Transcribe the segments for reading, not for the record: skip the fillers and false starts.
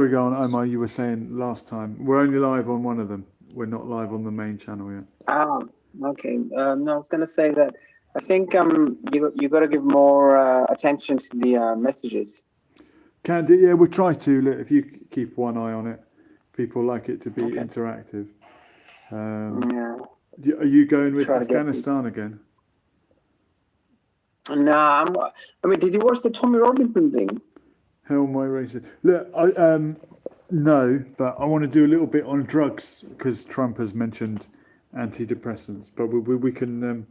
we go on, Omar. You were saying last time we're only live on one of them. We're not live on the main channel yet. Ah, okay. No, I was gonna say that I think you got to give more attention to the messages. Can do. Yeah, we'll try to. Look, if you keep one eye on it, people like it to be Okay. interactive. Yeah. Are you going with Try to get Afghanistan again? Nah, I mean, did you watch the Tommy Robinson thing? Hell, my racist. Look, no, but I want to do a little bit on drugs because Trump has mentioned antidepressants. But we can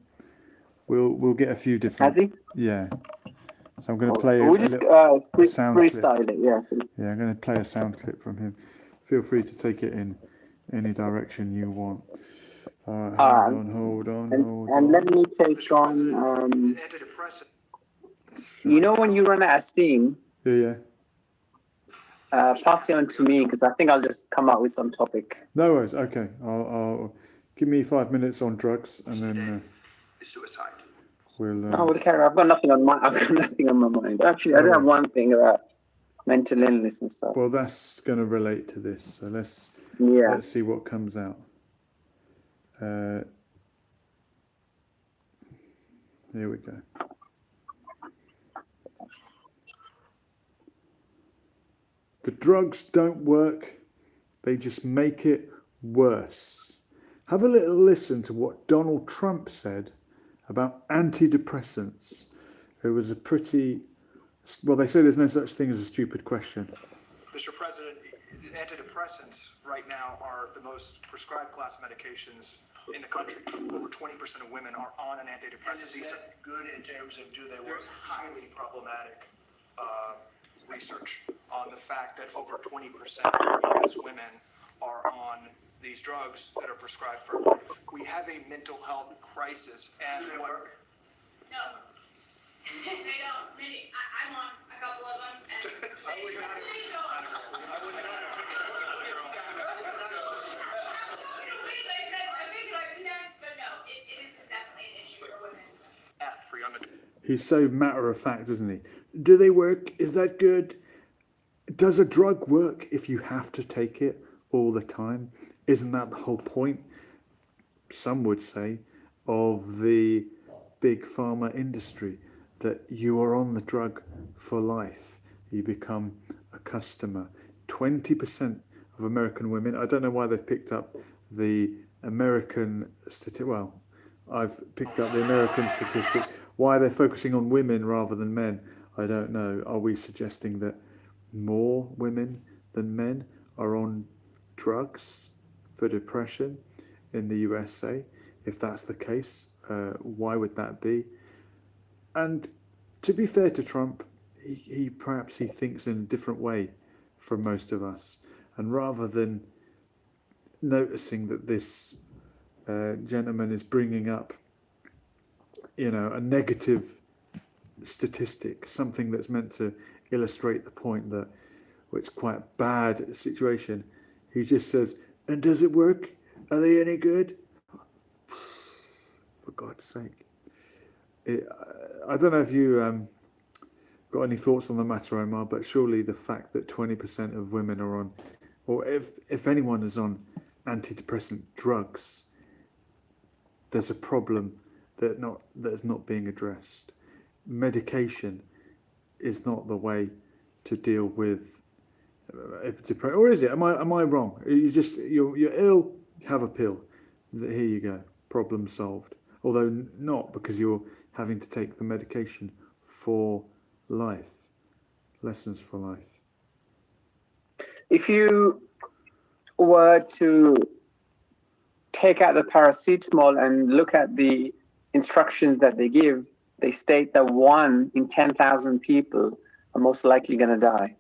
we'll get a few different. Has he? Yeah. So I'm going to play We just sound freestyle clip. it. Yeah. Yeah, I'm going to play a sound clip from him. Feel free to take it in any direction you want. Hold on. And let me take on. You know when you run out of steam, Yeah. pass it on to me because I think I'll just come up with some topic. No worries. Okay. I'll give me 5 minutes on drugs and then suicide. We'll carry. I've got nothing on my mind. Actually, I do have one thing about mental illness and stuff. Well, that's going to relate to this. So let's see what comes out. Here we go. The drugs don't work. They just make it worse. Have a little listen to what Donald Trump said about antidepressants. It was a pretty... Well, they say there's no such thing as a stupid question. Mr. President, antidepressants right now are the most prescribed class of medications in the country. Over 20% of women are on an antidepressant. Is that good in terms of do they work? There's highly problematic research on the fact that over 20% of U.S. women are on these drugs that are prescribed for life. We have a mental health crisis, and Do they work? No. They don't. Maybe I'm on a couple of them. And I would not they don't. I would not I think I'd be next, but no, it is definitely an issue for women. for young adults. He's so matter of fact, isn't he? Do they work? Is that good? Does a drug work if you have to take it all the time? Isn't that the whole point, some would say, of the big pharma industry? That you are on the drug for life. You become a customer. 20% of American women, I don't know why they've picked up the American statistic. Well, I've picked up the American statistic. Why they're focusing on women rather than men, I don't know. Are we suggesting that more women than men are on drugs for depression in the USA? If that's the case, why would that be? And to be fair to Trump, he perhaps thinks in a different way from most of us. And rather than noticing that this gentleman is bringing up, a negative statistic, something that's meant to illustrate the point that it's quite a bad situation, he just says, and does it work? Are they any good? For God's sake. I don't know if you got any thoughts on the matter, Omar, but surely the fact that 20% of women are on, or if anyone is on antidepressant drugs, there's a problem that is not being addressed. Medication is not the way to deal with depression, or is it? Am I wrong? You're ill, have a pill. Here you go, problem solved. Although not, because you're having to take the medication for life. Lessons for life. If you were to take out the paracetamol and look at the instructions that they give, they state that 1 in 10,000 people are most likely going to die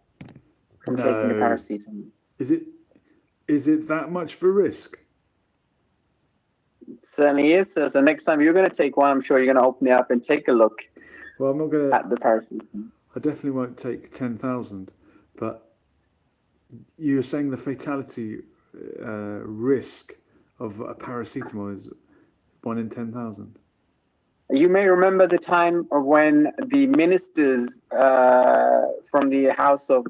from taking the paracetamol. Is it that much for risk? Certainly is. So next time you're going to take one, I'm sure you're going to open it up and take a look. Well, I'm not going at the paracetamol. I definitely won't take 10,000, but you're saying the fatality risk of a paracetamol is 1 in 10,000. You may remember the time of when the ministers from the House of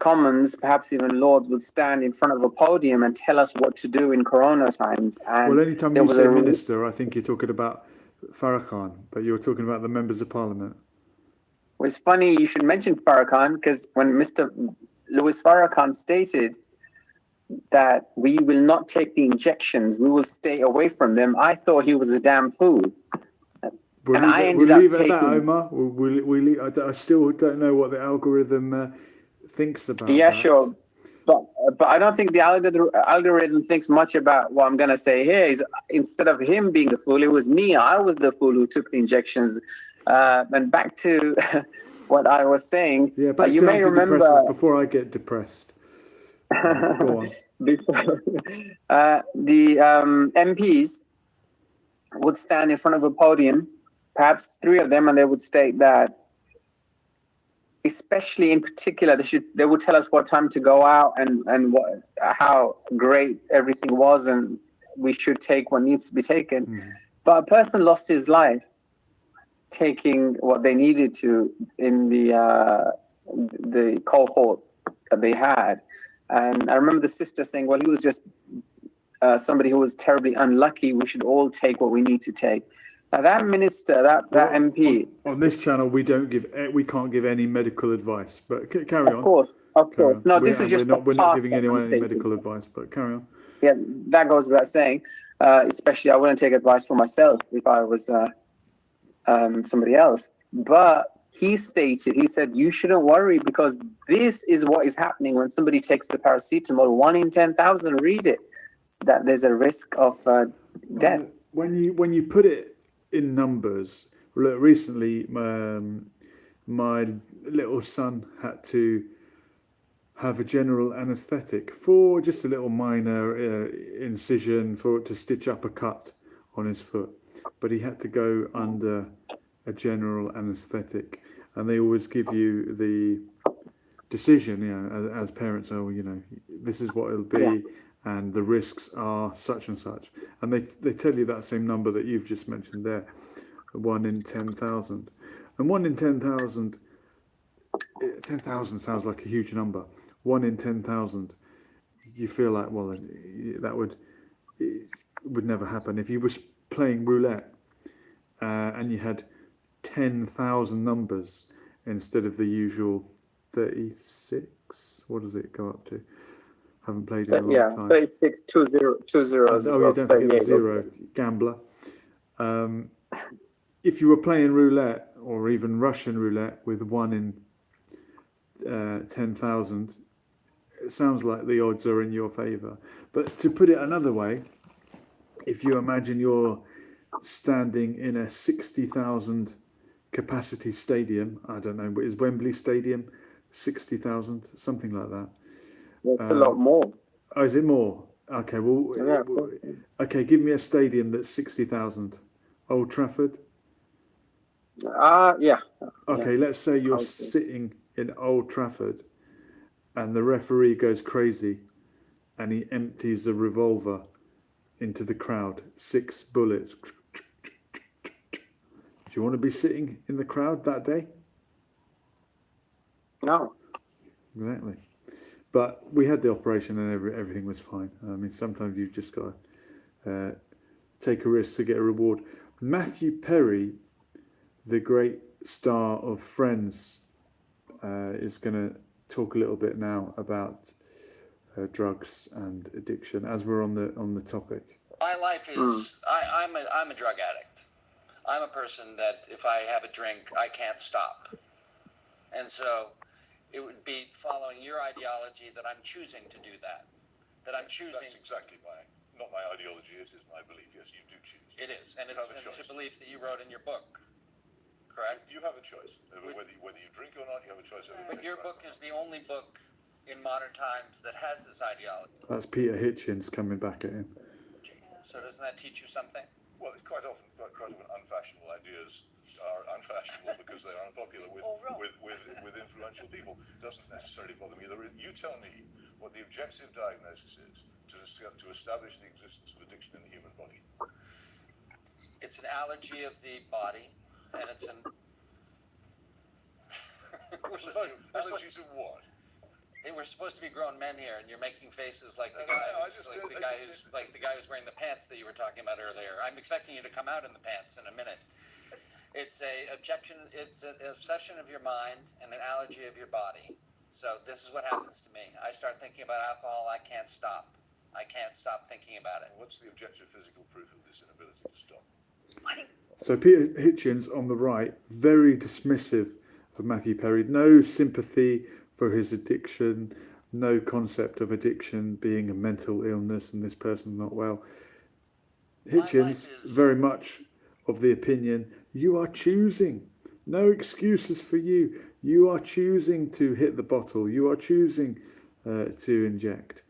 Commons, perhaps even Lords, would stand in front of a podium and tell us what to do in Corona times. And Well, anytime there you was say a minister, I think you're talking about Farrakhan, but you're talking about the members of parliament. Well, it's funny you should mention Farrakhan, because when Mr. Louis Farrakhan stated that we will not take the injections, we will stay away from them, I thought he was a damn fool. We'll And leave I it, ended we'll up leave it at that, taking- Omar. I still don't know what the algorithm thinks about Yeah, that. sure. But I don't think the algorithm thinks much about what I'm going to say here. Is instead of him being the fool, it was me. I was the fool who took the injections. And back to what I was saying. Yeah, back you to may remember antidepressants before I get depressed. Go on. before, the MPs would stand in front of a podium, perhaps 3 of them, and they would state that, especially in particular, they would tell us what time to go out and how great everything was, and we should take what needs to be taken. But a person lost his life taking what they needed to in the cohort that they had. And I remember the sister saying, well, he was just somebody who was terribly unlucky. We should all take what we need to take. Now that minister, that MP. On this channel, we can't give any medical advice. But carry on. Of course. Carry No, on. this is just we're not giving that anyone I'm any stating. medical advice. But carry on. Yeah, that goes without saying. Especially, I wouldn't take advice from myself if I was somebody else. But he said, you shouldn't worry, because this is what is happening when somebody takes the paracetamol. 1 in 10,000 read it, that there's a risk of death. When you put it in numbers, look, recently my little son had to have a general anaesthetic for just a little minor incision to stitch up a cut on his foot, but he had to go under a general anaesthetic, and they always give you the decision, as parents, this is what it'll be, and the risks are such and such, and they tell you that same number that you've just mentioned there, 1 in 10,000, and 1 in 10,000 sounds like a huge number. 1 in 10,000, you feel like, well, that would never happen. If you were playing roulette and you had 10,000 numbers instead of the usual 36, what does it go up to? Haven't played in a long time. 36, 2 zeros. Oh, yeah, don't forget the 0, gambler. If you were playing roulette or even Russian roulette with 1 in 10,000, it sounds like the odds are in your favour. But to put it another way, if you imagine you're standing in a 60,000 capacity stadium, I don't know, but is Wembley Stadium 60,000, something like that? It's a lot more. Oh, is it more? Okay, well, okay, give me a stadium that's 60,000. Old Trafford? Yeah. Okay, let's say you're sitting in Old Trafford and the referee goes crazy and he empties a revolver into the crowd, 6 bullets. Do you want to be sitting in the crowd that day? No. Exactly. But we had the operation and everything was fine. I mean, sometimes you've just got to take a risk to get a reward. Matthew Perry, the great star of Friends, is going to talk a little bit now about drugs and addiction, as we're on the topic. My life is I'm a drug addict. I'm a person that if I have a drink, I can't stop, and so it would be following your ideology that I'm choosing to do that. That I'm choosing. That's exactly not my ideology. It is my belief. Yes, you do choose. It is, and it's a belief that you wrote in your book. Correct. You have a choice. Whether you drink or not, you have a choice. But your book is the only book in modern times that has this ideology. That's Peter Hitchens coming back at him. So doesn't that teach you something? Well, it's quite often unfashionable ideas are unfashionable because they are unpopular with influential people. It doesn't necessarily bother me. You tell me what the objective diagnosis is to establish the existence of addiction in the human body. It's an allergy of the body, and it's an Allergies of what? We're supposed to be grown men here, and you're making faces like the No, guy, no, I who's, just- like the I guy just- who's like the guy who's wearing the pants that you were talking about earlier. I'm expecting you to come out in the pants in a minute. It's a objection. It's an obsession of your mind and an allergy of your body. So this is what happens to me. I start thinking about alcohol. I can't stop. I can't stop thinking about it. What's the objective physical proof of this inability to stop? So Peter Hitchens on the right, very dismissive of Matthew Perry. No sympathy for his addiction. No concept of addiction being a mental illness and this person not well. Hitchens is- very much of the opinion you are choosing. No excuses for you. You are choosing to hit the bottle. You are choosing to inject.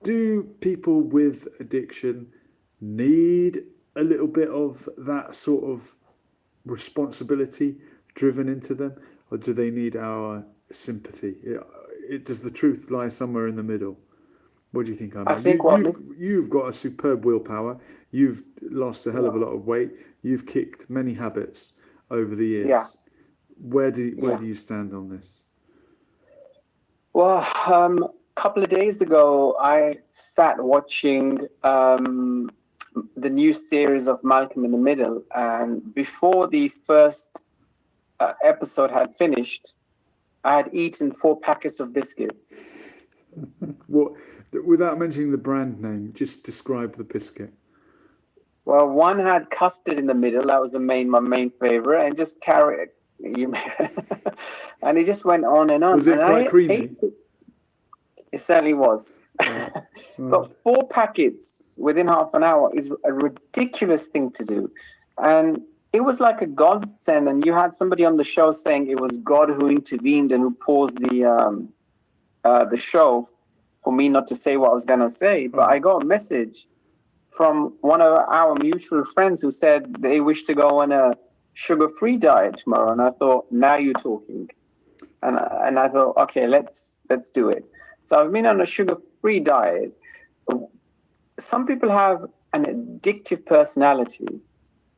Do people with addiction need a little bit of that sort of responsibility driven into them, or do they need our sympathy? Does the truth lie somewhere in the middle? What do you think, Anna? I think You've got a superb willpower. You've lost a hell of a lot of weight. You've kicked many habits over the years. Yeah. Where do you stand on this? Well, a couple of days ago, I sat watching the new series of Malcolm in the Middle, and before the first episode had finished, I had eaten 4 packets of biscuits. What, without mentioning the brand name, just describe the biscuit. Well, one had custard in the middle. That was my main favorite, and just carrot. And it just went on and on. Was it and quite creamy? It certainly was. But 4 packets within half an hour is a ridiculous thing to do. And it was like a godsend. And you had somebody on the show saying it was God who intervened and who paused the show for me not to say what I was going to say. But I got a message from one of our mutual friends who said they wish to go on a sugar-free diet tomorrow. And I thought, now you're talking. And I thought, okay, let's do it. So I've been on a sugar-free diet. Some people have an addictive personality.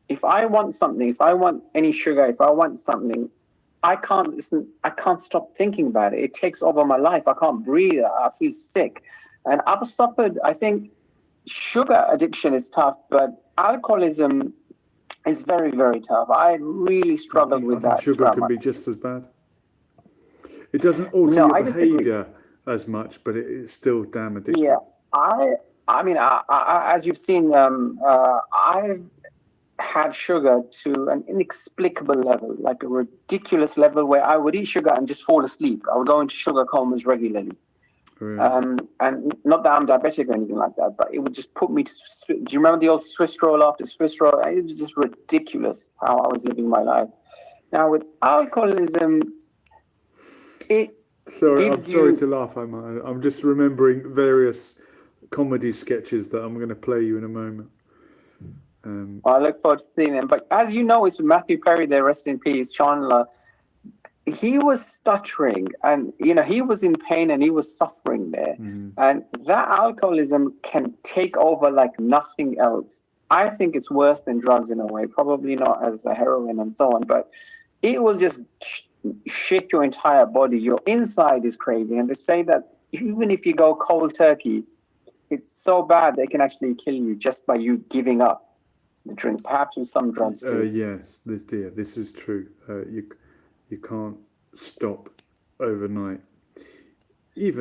If I want something, if I want any sugar, if I want something, I can't stop thinking about it. It takes over my life. I can't breathe. I feel sick. And I've suffered, I think, sugar addiction is tough, but alcoholism is very, very tough. I really struggled with that. Sugar can be just as bad. It doesn't alter your behaviour as much, but it's still damn addictive. Yeah, I mean, as you've seen, I've had sugar to an inexplicable level, like a ridiculous level where I would eat sugar and just fall asleep. I would go into sugar comas regularly. Really? And not that I'm diabetic or anything like that, but it would just put me to. Do you remember the old Swiss roll after Swiss roll? It was just ridiculous how I was living my life. Now with alcoholism, I'm sorry to laugh. I'm just remembering various comedy sketches that I'm going to play you in a moment. I look forward to seeing them. But as you know, it's with Matthew Perry there, rest in peace, Chandler. He was stuttering and, he was in pain and he was suffering there. Mm-hmm. And that alcoholism can take over like nothing else. I think it's worse than drugs in a way, probably not as a heroin and so on, but it will just shake your entire body. Your inside is craving. And they say that even if you go cold turkey, it's so bad they can actually kill you just by you giving up the drink, perhaps with some drugs too. Yes, this is true. You can't stop overnight.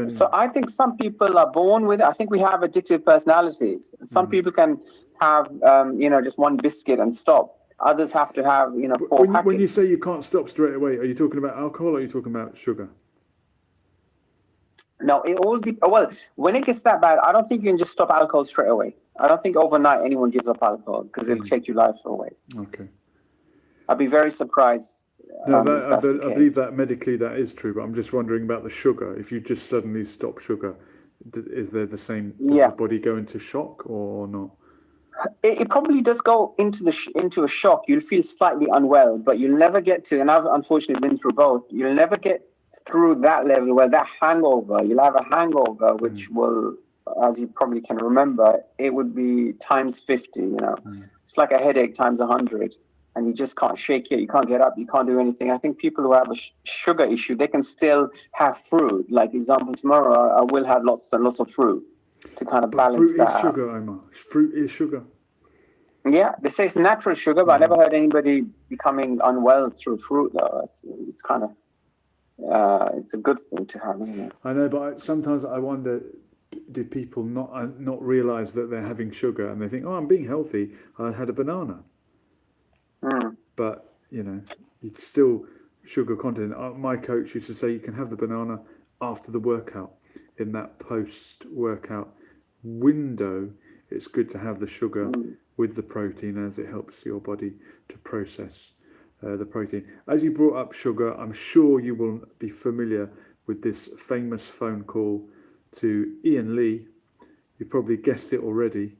So I think some people are born with it. I think we have addictive personalities. Some people can have, just one biscuit and stop. Others have to have, 4 packets. When you say you can't stop straight away, are you talking about alcohol or are you talking about sugar? No, it all well, when it gets that bad, I don't think you can just stop alcohol straight away. I don't think overnight anyone gives up alcohol because it'll take your life away. Okay. I'd be very surprised. No, if that's the I case. believe that medically that is true, but I'm just wondering about the sugar. If you just suddenly stop sugar, is there the same? Does the body go into shock or not? It probably does go into a shock. You'll feel slightly unwell, but you'll never get to, and I've unfortunately been through both, you'll never get through that level where that hangover, you'll have a hangover, which will, as you probably can remember, it would be times 50, It's like a headache times 100. and you just can't shake it, you can't get up, you can't do anything. I think people who have a sugar issue, they can still have fruit. Like example, tomorrow I will have lots and lots of fruit to kind of But balance fruit that is out. sugar, Omar. Fruit is sugar. Yeah, they say it's natural sugar, but I never heard anybody becoming unwell through fruit, though. It's kind of, it's a good thing to have, isn't it? I know, but sometimes I wonder, do people not realise that they're having sugar and they think, oh, I'm being healthy, I had a banana. But, you know, it's still sugar content. My coach used to say you can have the banana after the workout. In that post-workout window, it's good to have the sugar with the protein, as it helps your body to process the protein. As you brought up sugar, I'm sure you will be familiar with this famous phone call to Ian Lee. You probably guessed it already,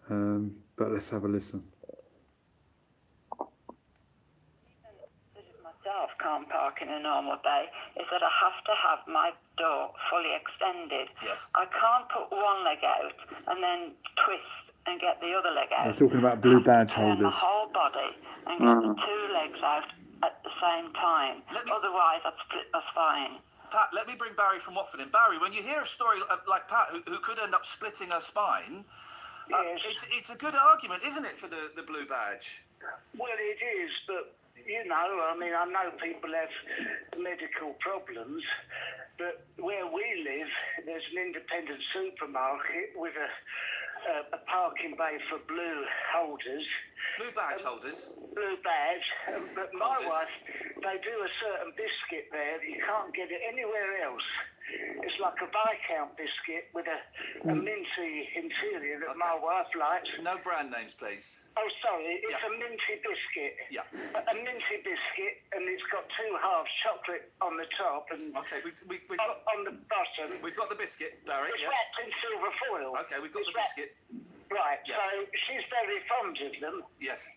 but let's have a listen. Myself can't park in a normal bay is that I have to have my door fully extended. Yes. I can't put one leg out and then twist and get the other leg out. We're talking about blue badge Turn my holders. whole body and get the two legs out at the same time. Otherwise, I'd split my spine. Pat, let me bring Barry from Watford in. Barry, when you hear a story like Pat, who could end up splitting her spine, Yes. it's a good argument, isn't it, for the blue badge? Well, it is, but you know, I mean, I know people have medical problems, but where we live, there's an independent supermarket with a parking bay for blue holders. Blue badge holders? Blue badge. But my Holders. wife, they do a certain biscuit there that you can't get it anywhere else. It's like a Viscount biscuit with a minty interior that my wife likes. No brand names, please. Oh, sorry, it's Yeah. a minty biscuit. Yeah. A minty biscuit, and it's got two halves chocolate on the top and Okay, we've on, got on the bottom. we've got the biscuit, Barry. It's Yeah. wrapped in silver foil. Okay, we've got It's the biscuit. Right, Yeah. so she's very fond of them, Yes.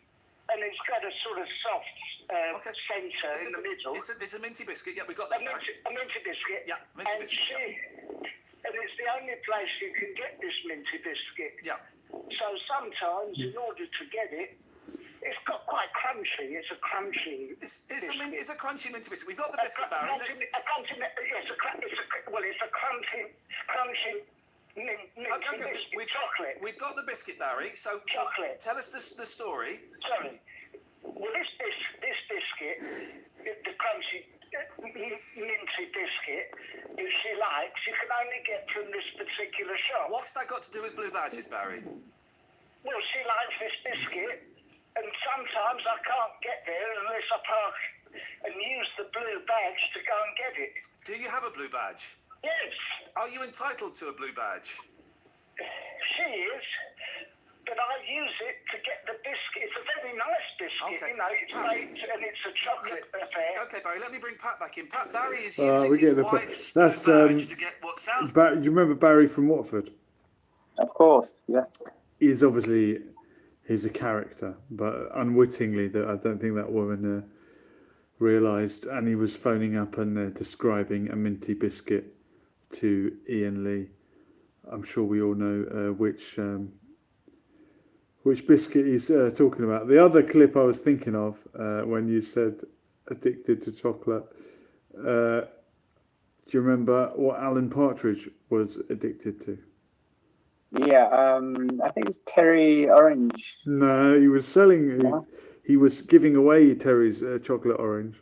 and it's got a sort of soft Okay. centre in the middle. It's a minty biscuit. Yeah, we got A that, Barry. minty biscuit. Yeah, minty and biscuit, and it's the only place you can get this minty biscuit. Yeah. So sometimes, in order to get it, it's got quite crunchy. It's a crunchy. It's biscuit. a crunchy minty biscuit. We've got the biscuit, Barry. Yes, it's a crunchy minty Okay, biscuit. Chocolate. we've got the biscuit, Barry. So Chocolate. tell us the story. Sorry. Well, this biscuit, the crunchy minty biscuit, if she likes, you can only get from this particular shop. What's that got to do with blue badges, Barry? Well, she likes this biscuit, and sometimes I can't get there unless I park and use the blue badge to go and get it. Do you have a blue badge? Yes, Are you entitled to a blue badge? she is, but I use it to get the biscuit. It's a very nice biscuit, Okay. you know, it's baked and it's a chocolate affair. Okay, Barry, let me bring Pat back in. Pat, Barry is we using get his the wife's that's, blue badge to get what sounds... Do you remember Barry from Watford? Of course, yes. He's a character, but unwittingly, that I don't think that woman realised, and he was phoning up and describing a minty biscuit to Ian Lee. I'm sure we all know which biscuit he's talking about. The other clip I was thinking of when you said addicted to chocolate. Do you remember what Alan Partridge was addicted to? Yeah, I think it's Terry Orange. No, he was selling. Yeah. He was giving away Terry's chocolate orange,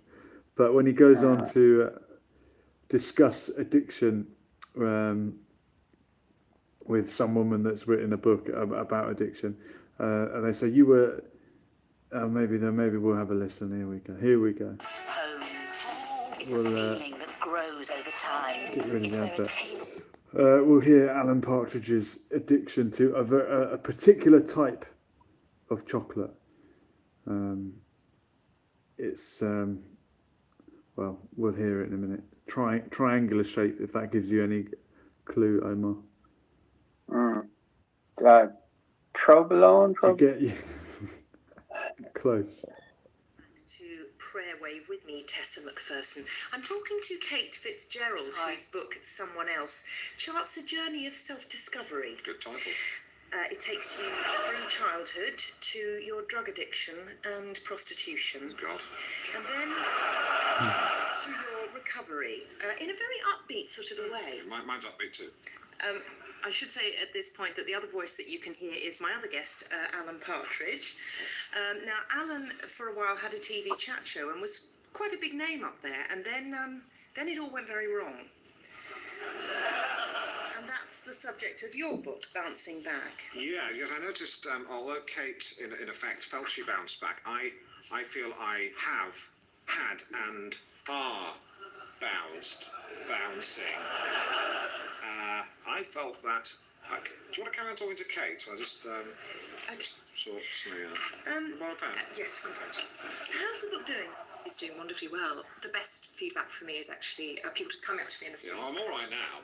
but when he goes on to discuss addiction with some woman that's written a book about addiction, and they say you were. Maybe we'll have a listen. Here we go. Home is Well, a feeling that grows over time. Get rid of It's that where a bit. taste We'll hear Alan Partridge's addiction to a particular type of chocolate. It's well, we'll hear it in a minute. Triangular shape, if that gives you any clue, Omar. Trobolone? To get you close. To Prayer Wave with me, Tessa McPherson. I'm talking to Kate Fitzgerald, whose book, Someone Else, charts a journey of self-discovery. Good title. It takes you through childhood to your drug addiction and prostitution. God. And then to your recovery in a very upbeat sort of a way. Mine's upbeat too. I should say at this point that the other voice that you can hear is my other guest, Alan Partridge. Now, Alan, for a while, had a TV chat show and was quite a big name up there, and then it all went very wrong. And that's the subject of your book, Bouncing Back. Yeah, because I noticed, although Kate, in effect, felt she bounced back, I feel I have had and are bouncing. I felt that. Okay. Do you want to carry on talking to Kate? I just sort borrow a pen? Yes, Thanks. how's the book doing? It's doing wonderfully well. The best feedback for me is actually people just coming up to me in the street. Yeah, I'm all right now.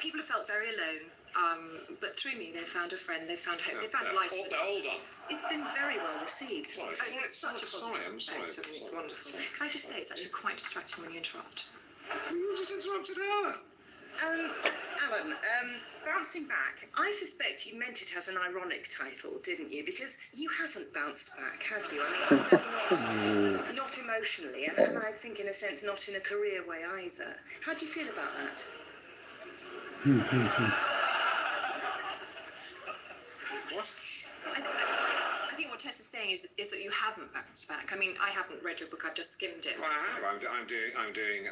People have felt very alone, but through me they found a friend, they found hope, they found light. Hold on. It's been very well received. Sorry, It's such a positive I'm sorry. effect. I mean, it's wonderful. Can I just say, it's actually quite distracting when you interrupt. You just interrupted her. Alan, Bouncing Back, I suspect you meant it as an ironic title, didn't you? Because you haven't bounced back, have you? I mean, certainly not emotionally, and I think in a sense not in a career way either. How do you feel about that? What? I think what Tess is saying is that you haven't bounced back. I mean, I haven't read your book, I've just skimmed it. Well, I have. I'm doing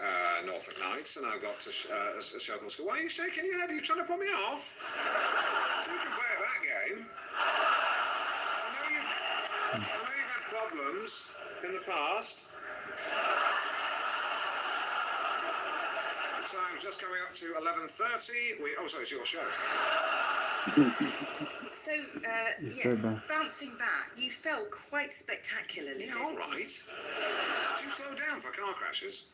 Norfolk Nights, and I've got a show called School. Why are you shaking your head? Are you trying to put me off? So you can play at that game. I know you've had problems in the past. Time's just coming up to 11:30. Oh, sorry, it's your show. So, yes, so bad. Bouncing Back, you fell quite spectacularly. Yeah, all right. Do slow down for car crashes.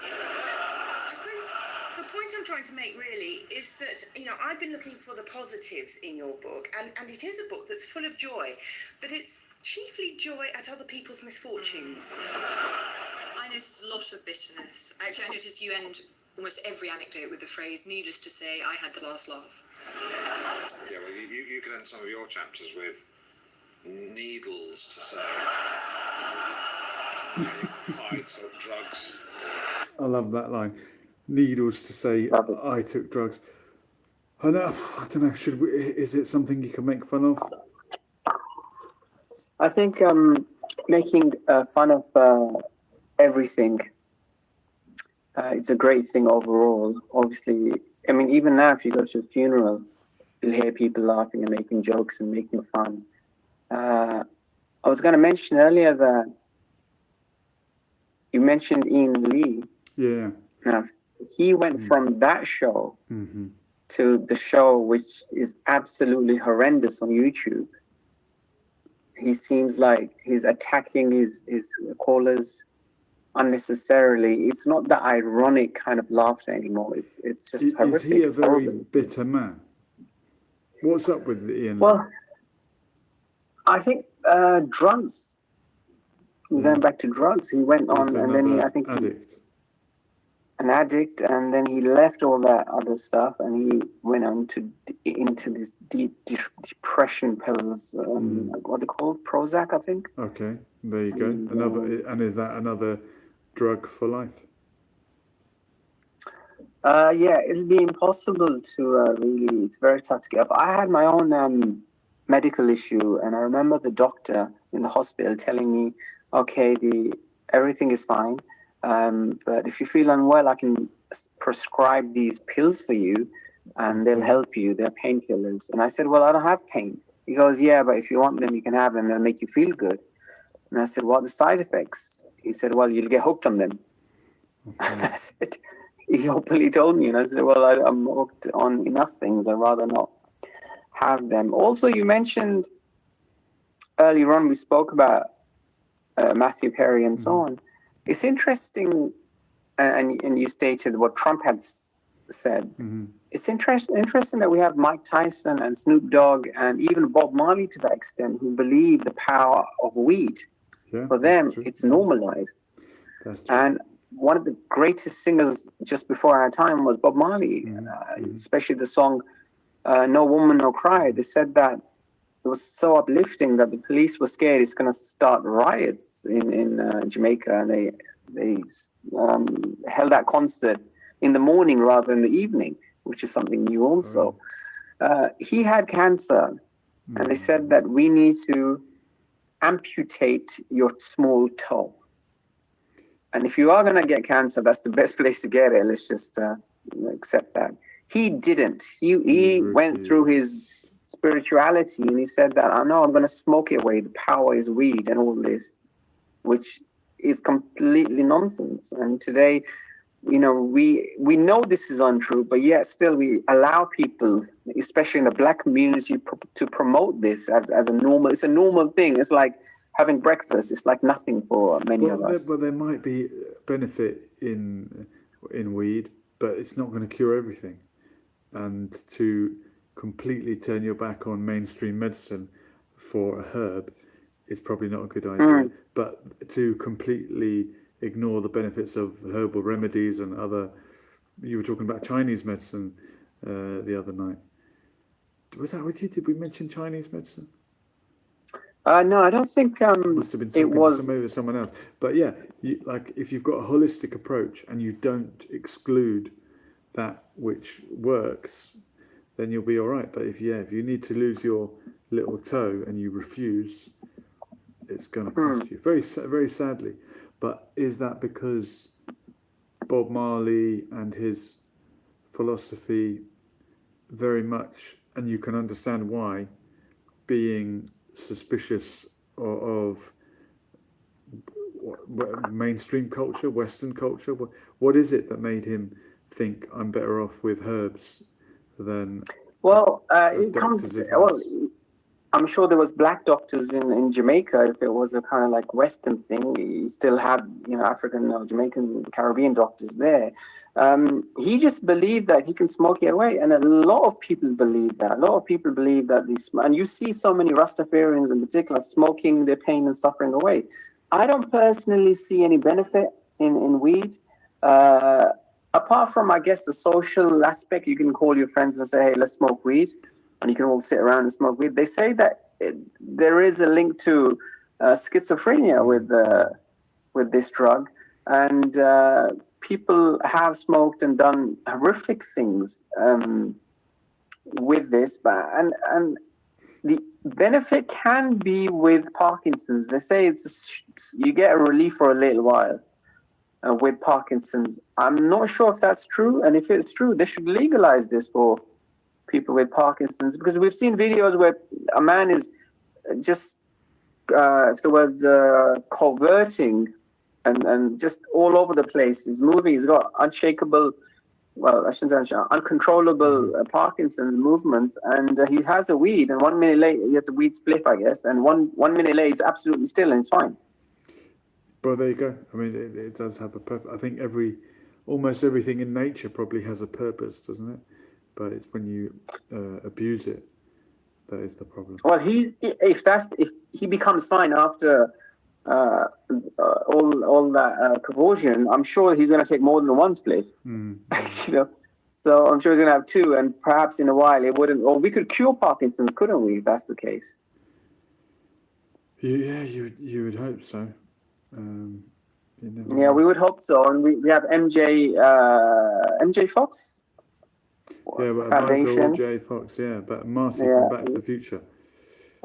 I suppose the point I'm trying to make really is that, I've been looking for the positives in your book, and it is a book that's full of joy, but it's chiefly joy at other people's misfortunes. I noticed a lot of bitterness. Actually, I noticed you end almost every anecdote with the phrase, needless to say, I had the last laugh. Yeah, well, you could end some of your chapters with needles to say. I took drugs. I love that line. Needles to say I took drugs. I don't know. Is it something you can make fun of? I think making fun of everything, it's a great thing overall. Obviously, I mean, even now, if you go to a funeral, you'll hear people laughing and making jokes and making fun. I was going to mention earlier that you mentioned Ian Lee. Yeah. Now, he went from that show to the show, which is absolutely horrendous on YouTube. He seems like he's attacking his callers unnecessarily. It's not the ironic kind of laughter anymore. It's just horrific. Is he a very bitter man? What's up with Ian? Well, I think drugs. Going back to drugs, he went on, and then an addict, and then he left all that other stuff, and he went on into this deep depression pills. What they called, Prozac, I think. Okay, there you go. And is that another drug for life? Yeah, it'll be impossible to really. It's very tough to get off. I had my own medical issue, and I remember the doctor in the hospital telling me, "Okay, everything is fine, but if you feel unwell, I can prescribe these pills for you, and they'll help you. They're painkillers." And I said, "Well, I don't have pain." He goes, "Yeah, but if you want them, you can have them. They'll make you feel good." And I said, "What are the side effects?" He said, "Well, you'll get hooked on them." And I said, he openly told me, and I said, "Well, I'm hooked on enough things. I'd rather not have them." Also, you mentioned earlier on, we spoke about Matthew Perry and so on. It's interesting, and you stated what Trump had said. It's interesting that we have Mike Tyson and Snoop Dogg and even Bob Marley to that extent who believe the power of weed. Yeah, for them, it's normalized. That's true. And one of the greatest singers just before our time was Bob Marley, especially the song No Woman, No Cry. They said that it was so uplifting that the police were scared it's going to start riots in Jamaica, and they held that concert in the morning rather than the evening, which is something new also. He had cancer, and they said that we need to amputate your small toe. And if you are going to get cancer, that's the best place to get it. Let's just accept that. He didn't. He went through his spirituality, and he said that, I know I'm going to smoke it away. The power is weed and all this, which is completely nonsense. And today, we know this is untrue, but yet still we allow people, especially in the black community, to promote this as a normal. It's a normal thing. It's like having breakfast. It's like nothing for many of us. Well, there might be benefit in weed, but it's not going to cure everything. And to completely turn your back on mainstream medicine for a herb is probably not a good idea. But to completely ignore the benefits of herbal remedies and other, you were talking about Chinese medicine the other night. Was that with you? Did we mention Chinese medicine? No, I don't think Must have been it was. to someone else. But yeah, like if you've got a holistic approach and you don't exclude that which works, then you'll be all right. But if you need to lose your little toe and you refuse, it's going to cost you very sadly. But is that because Bob Marley and his philosophy very much, and you can understand why, being suspicious of mainstream culture, Western culture? What is it that made him think I'm better off with herbs than? Well, it comes. Well, I'm sure there was black doctors in Jamaica. If it was a kind of like Western thing, you still had African or Jamaican, Caribbean doctors there. He just believed that he can smoke it away, and a lot of people believe that. A lot of people believe that and you see so many Rastafarians in particular smoking their pain and suffering away. I don't personally see any benefit in weed. Apart from, I guess, the social aspect, you can call your friends and say, hey, let's smoke weed. And you can all sit around and smoke weed. They say that there is a link to schizophrenia with this drug. And people have smoked and done horrific things with this. And the benefit can be with Parkinson's. They say you get a relief for a little while. With Parkinson's. I'm not sure if that's true, and if it's true, they should legalize this for people with Parkinson's, because we've seen videos where a man is just, if there was converting and just all over the place. He's moving. He's got uncontrollable Parkinson's movements, and he has a weed, and 1 minute later he has a weed spliff, I guess, and one minute later he's absolutely still and it's fine. Well, there you go. I mean, it does have a purpose. I think almost everything in nature probably has a purpose, doesn't it? But it's when you abuse it that is the problem. Well, if he becomes fine after all that conversion, I'm sure he's going to take more than one spliff. So I'm sure he's going to have two, and perhaps in a while it wouldn't. Or we could cure Parkinson's, couldn't we? If that's the case. Yeah, you would hope so. Yeah, we would hope so. And we have MJ Fox. Yeah, but Foundation. Michael J. Fox, but Marty from Back to the Future.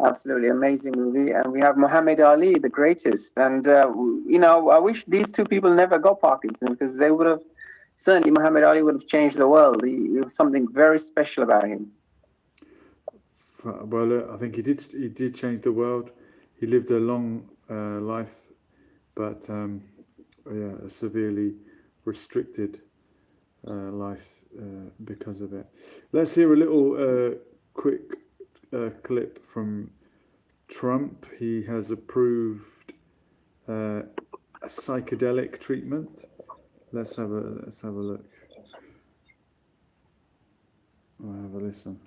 Absolutely amazing movie. And we have Muhammad Ali, the greatest. And, I wish these two people never got Parkinson's, because they would have, certainly Muhammad Ali would have changed the world. There was something very special about him. Well, I think he did change the world. He lived a long life, but a severely restricted life because of it. Let's hear a little quick clip from Trump. He has approved a psychedelic treatment. Let's have a look. I'll have a listen.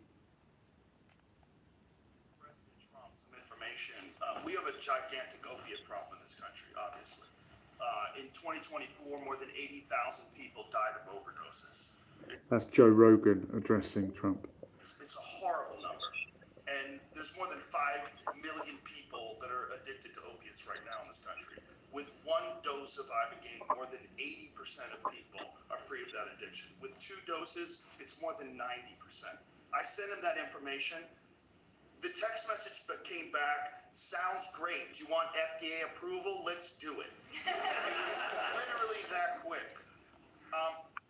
President Trump, some information. We have a gigantic opiate problem in this country, obviously. In 2024, more than 80,000 people died of overdoses. That's Joe Rogan addressing Trump. It's a horrible number. And there's more than 5 million people that are addicted to opiates right now in this country. With 1 dose of Ibogaine, more than 80% of people are free of that addiction. With 2 doses, it's more than 90%. I sent him that information. The text message that came back, sounds great. Do you want FDA approval? Let's do it. It was literally that quick.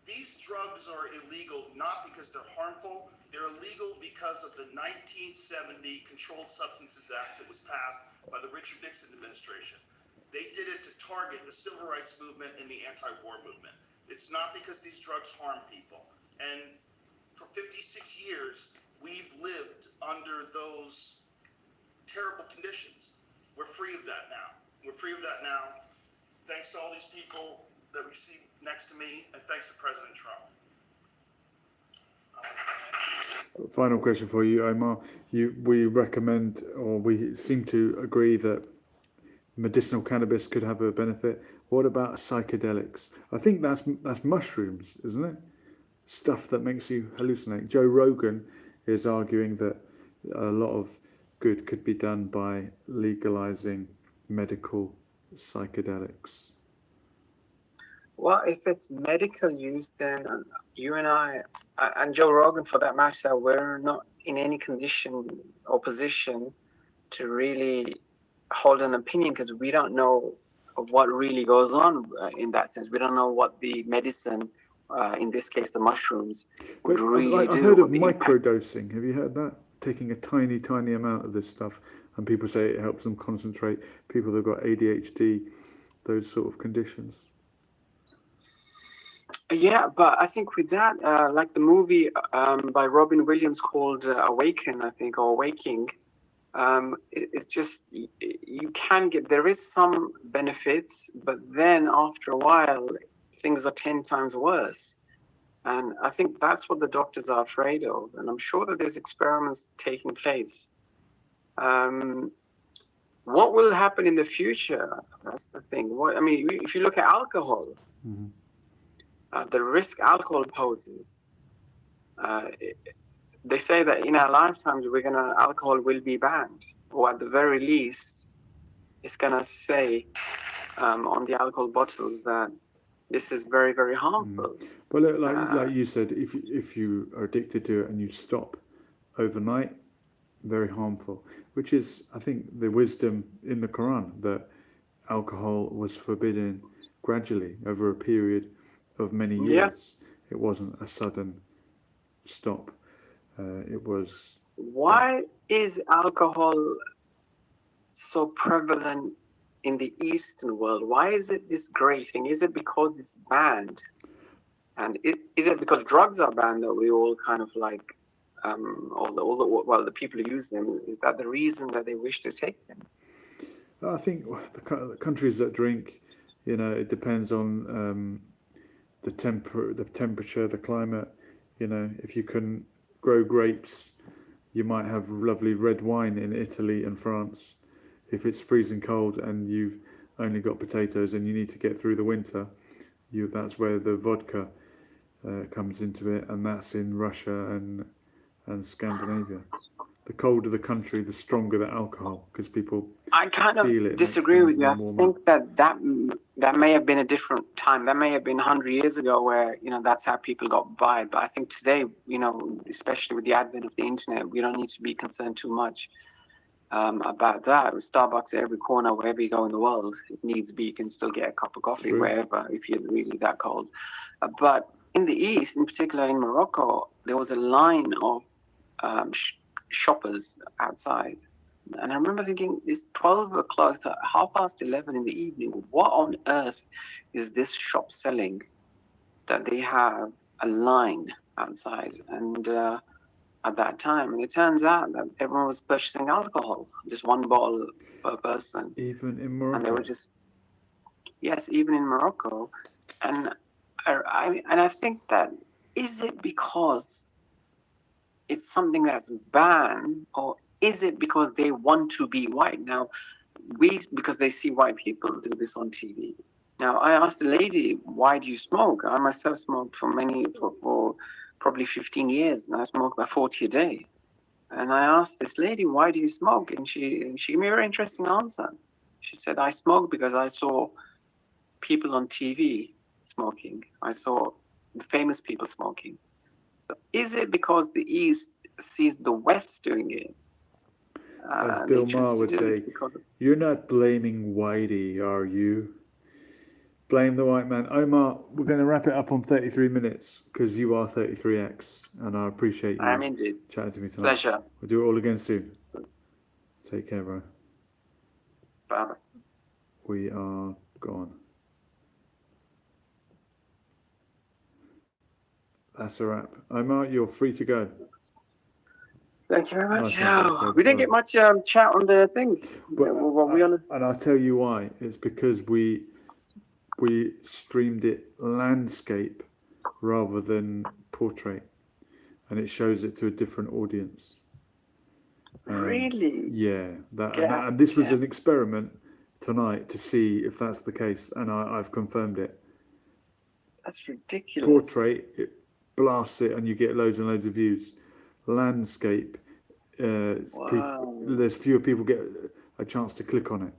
These drugs are illegal not because they're harmful. They're illegal because of the 1970 Controlled Substances Act that was passed by the Richard Nixon administration. They did it to target the civil rights movement and the anti-war movement. It's not because these drugs harm people. And for 56 years, we've lived under those terrible conditions. We're free of that now. We're free of that now. Thanks to all these people that we see next to me, and thanks to President Trump. Final question for you, Omar. We recommend, or we seem to agree that medicinal cannabis could have a benefit. What about psychedelics? I think that's mushrooms, isn't it? Stuff that makes you hallucinate. Joe Rogan is arguing that a lot of good could be done by legalizing medical psychedelics. Well, if it's medical use, then you and I, and Joe Rogan for that matter, we're not in any condition or position to really hold an opinion because we don't know what really goes on in that sense. We don't know what the medicine, in this case, the mushrooms, would really do. I've heard of microdosing. Have you heard that? Taking a tiny amount of this stuff, and people say it helps them concentrate. People that've got ADHD, those sort of conditions. Yeah, but I think with that, like the movie by Robin Williams called Awaken, I think, or Waking, it's just, you can get, there is some benefits, but then after a while, things are 10 times worse. And I think that's what the doctors are afraid of. And I'm sure that there's experiments taking place. What will happen in the future? That's the thing. If you look at alcohol, the risk alcohol poses, they say that in our lifetimes, alcohol will be banned, or at the very least, it's gonna say on the alcohol bottles that this is very, very harmful. But look, like you said, if you are addicted to it and you stop overnight, very harmful. Which is, I think, the wisdom in the Quran that alcohol was forbidden gradually over a period of many years. Yeah. It wasn't a sudden stop. It was. Why is alcohol so prevalent in the Eastern world? Why is it this great thing? Is it because it's banned? And is it because drugs are banned that we all kind of like, the people who use them, is that the reason that they wish to take them? I think the countries that drink, it depends on the temperature, the climate. If you can grow grapes, you might have lovely red wine in Italy and France. If it's freezing cold and you've only got potatoes and you need to get through the winter, that's where the vodka comes into it, and that's in Russia and Scandinavia. The colder the country, the stronger the alcohol, because people I kind of disagree with you. I think that may have been a different time. That may have been 100 years ago where, that's how people got by. But I think today, especially with the advent of the internet, we don't need to be concerned too much about that. With Starbucks at every corner, wherever you go in the world, if needs be, you can still get a cup of coffee wherever, if you're really that cold. But in the East, in particular in Morocco, there was a line of shoppers outside. And I remember thinking, it's 12 o'clock, it's 11:30 in the evening. What on earth is this shop selling that they have a line outside? And at that time, and it turns out that everyone was purchasing alcohol, just one bottle per person. Even in Morocco? And they were just, yes, even in Morocco. And I think that, is it because it's something that's banned, or is it because they want to be white? Now, because they see white people do this on TV, Now, I asked the lady, why do you smoke? I myself smoked for probably 15 years, and I smoke about 40 a day. And I asked this lady, why do you smoke? And she gave me a very interesting answer. She said, I smoke because I saw people on TV smoking. I saw the famous people smoking. So is it because the East sees the West doing it? As Bill Maher would say, you're not blaming Whitey, are you? Blame the white man. Omar, we're going to wrap it up on 33 minutes because you are 33X, and I appreciate you I'm indeed. chatting to me tonight. Pleasure. We'll do it all again soon. Take care, bro. Bye. We are gone. That's a wrap. Omar, you're free to go. Thank you very much. Nice one. We didn't get much chat on the thing. And I'll tell you why. It's because we streamed it landscape rather than portrait, and it shows it to a different audience. Really? Yeah. And this was an experiment tonight to see if that's the case, and I've confirmed it. That's ridiculous. Portrait, it blasts it, and you get loads and loads of views. Landscape, there's fewer people get a chance to click on it.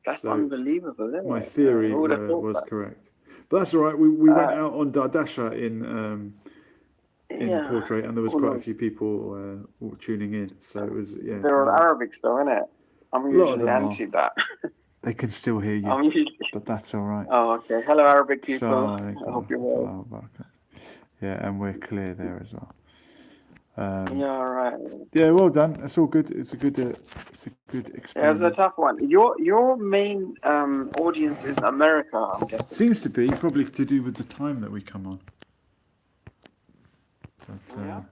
That's unbelievable, isn't My it? theory Who would have thought was that? correct. But that's all right. We went out on Dardasha in portrait, and there was quite a few people tuning in. So it was They're all Arabics, though, isn't it? I'm usually anti that. They can still hear you, but that's all right. Oh, okay. Hello, Arabic people. I hope you're well. Yeah, and we're clear there as well. Yeah, all right. Yeah, well done. It's all good. It's a good experience. Yeah, it was a tough one. Your main audience is America, I'm guessing. Seems to be probably to do with the time that we come on. But,